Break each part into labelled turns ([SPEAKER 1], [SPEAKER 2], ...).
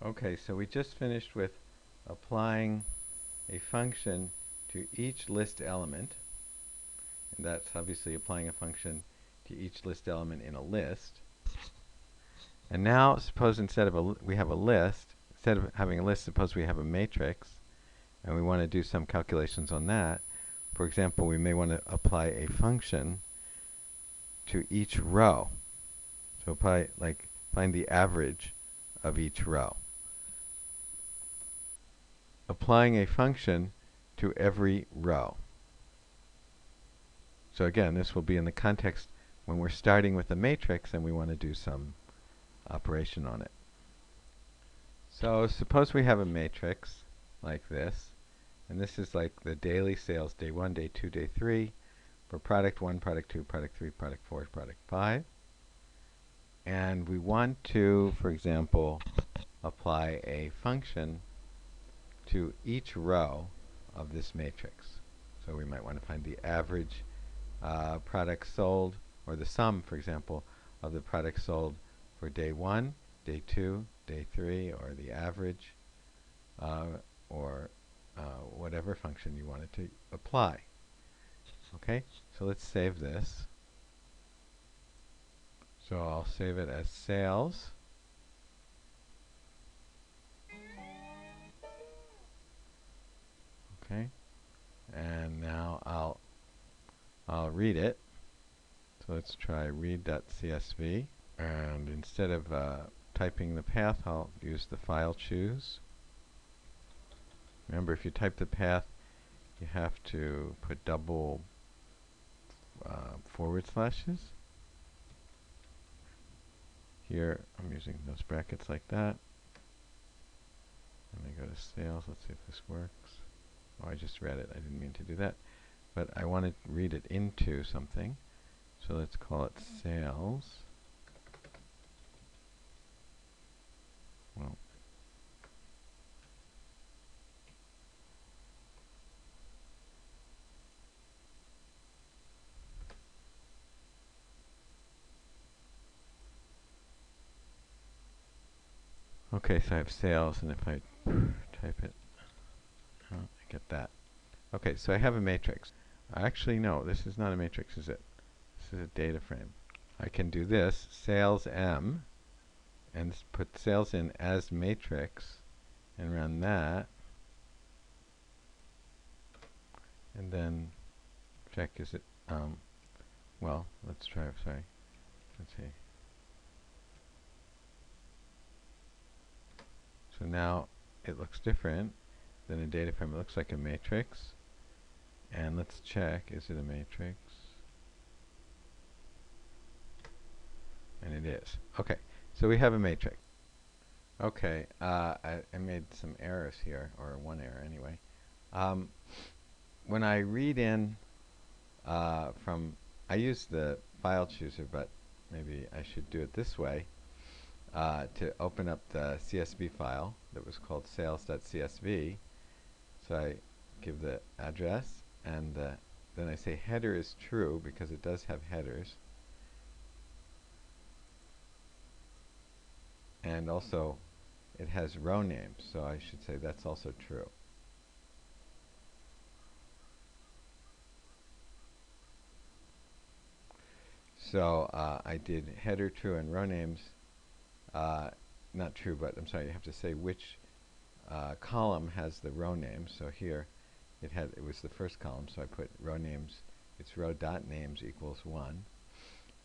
[SPEAKER 1] Okay, so we just finished with applying a function to each list element, and that's obviously applying a function to each list element in a list. And now suppose instead of we have a list, instead of having a list, suppose we have a matrix, and we want to do some calculations on that. For example, we may want to apply a function to each row. So find the average of each row. Applying a function to every row. So again, this will be in the context when we're starting with a matrix and we want to do some operation on it. So suppose we have a matrix like this, and this is like the daily sales, day 1, day 2, day 3, for product 1, product 2, product 3, product 4, product 5. And we want to, for example, apply a function to each row of this matrix. So we might want to find the average products sold, or the sum, for example, of the products sold for day 1, day 2, day 3, or the average, or whatever function you wanted to apply. Okay, so let's save this. So I'll save it as sales. Okay, and now I'll read it. So let's try read.csv, and instead of typing the path, I'll use the file choose. Remember, if you type the path, you have to put double forward slashes. Here, I'm using those brackets like that. And I go to sales. Let's see if this works. Oh, I just read it. I didn't mean to do that. But I want to read it into something. So let's call it sales. Well, okay, so I have sales, and if I type it, oh, I get that. Okay, so I have a matrix. Actually, no, this is not a matrix, is it? This is a data frame. I can do this, sales M, and put sales in as matrix, and run that, and then check is it, well, let's try, sorry, let's see. So now it looks different than a data frame. It looks like a matrix. And let's check, is it a matrix? And it is. Okay, so we have a matrix. Okay, I made some errors here, or one error anyway. When I read in I use the file chooser, but maybe I should do it this way. To open up the CSV file that was called sales.csv. So I give the address, and then I say header is true because it does have headers. And also it has row names, so I should say that's also true. So I did header true and row names. Not true, but I'm sorry, you have to say which column has the row name. So here it was the first column, so I put row names, it's row dot names equals 1.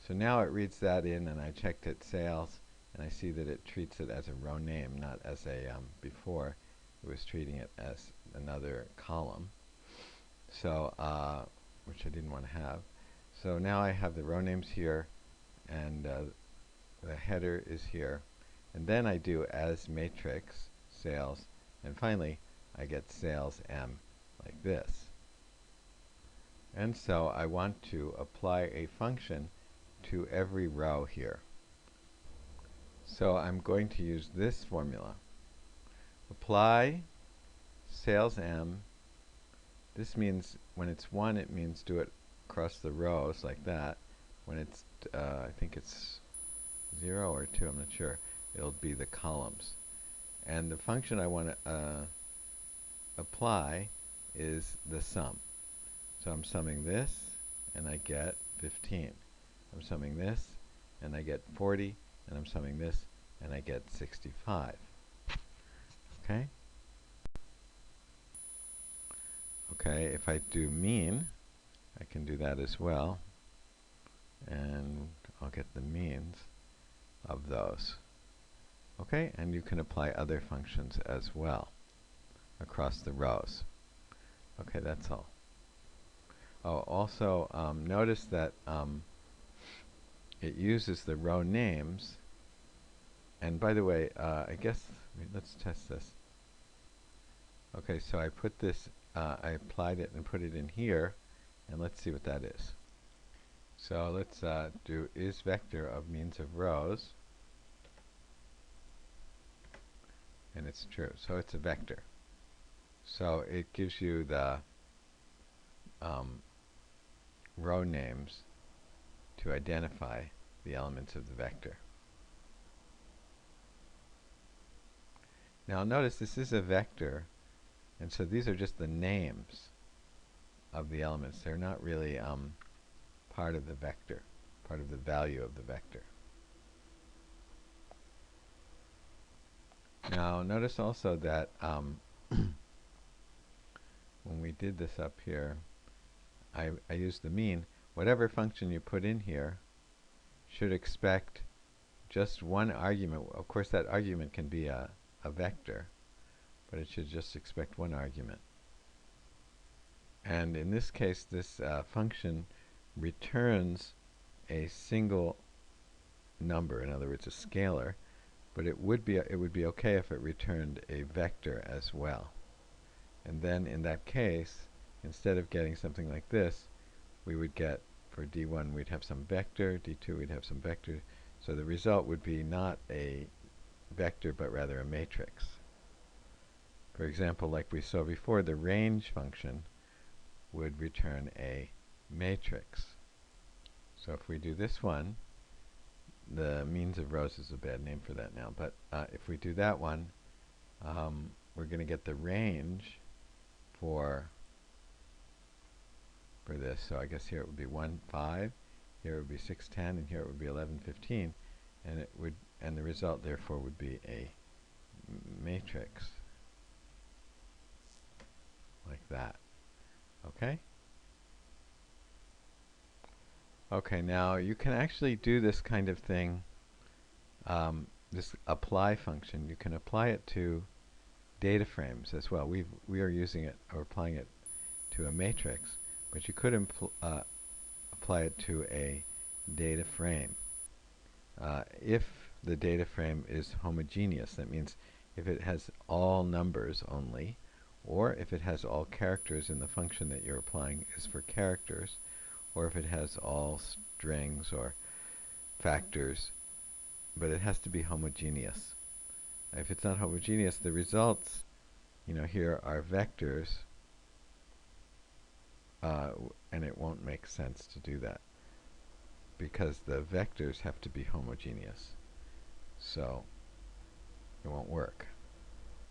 [SPEAKER 1] So now it reads that in, and I checked it sales, and I see that it treats it as a row name, not as a, before it was treating it as another column. So, which I didn't want to have. So now I have the row names here, and the header is here. And then I do as matrix sales, and finally I get sales M like this. And so I want to apply a function to every row here. So I'm going to use this formula. Apply sales M. This means when it's 1, it means do it across the rows like that. When it's, I think it's 0 or 2, I'm not sure, it'll be the columns. And the function I want to apply is the sum. So I'm summing this, and I get 15. I'm summing this, and I get 40, and I'm summing this, and I get 65. Okay? Okay, if I do mean, I can do that as well, and I'll get the means of those. Okay, and you can apply other functions as well across the rows. Okay, that's all. Oh, also notice that it uses the row names. And by the way, I guess let's test this. Okay, so I put this, I applied it and put it in here, and let's see what that is. So let's do is vector of means of rows, and it's true. So it's a vector. So it gives you the row names to identify the elements of the vector. Now notice this is a vector, and so these are just the names of the elements. They're not really part of the vector, part of the value of the vector. Now notice also that when we did this up here, I used the mean. Whatever function you put in here should expect just one argument. Of course, that argument can be a vector, but it should just expect one argument. And in this case, this function returns a single number, in other words, a scalar, but it would be okay if it returned a vector as well. And then in that case, instead of getting something like this, we would get, for D1 we'd have some vector, D2 we'd have some vector, so the result would be not a vector but rather a matrix. For example, like we saw before, the range function would return a matrix. So if we do this one, the means of rows is a bad name for that now, but if we do that one, we're going to get the range for this. So I guess here it would be 1, 5, here it would be 6, 10, and here it would be 11, 15, and the result therefore would be a matrix like that. Okay? Okay, now you can actually do this kind of thing, this apply function. You can apply it to data frames as well. We are using it or applying it to a matrix, but you could apply it to a data frame. If the data frame is homogeneous, that means if it has all numbers only, or if it has all characters in the function that you're applying is for characters, or if it has all strings or factors, but it has to be homogeneous. If it's not homogeneous, the results, here are vectors, and it won't make sense to do that because the vectors have to be homogeneous. So it won't work.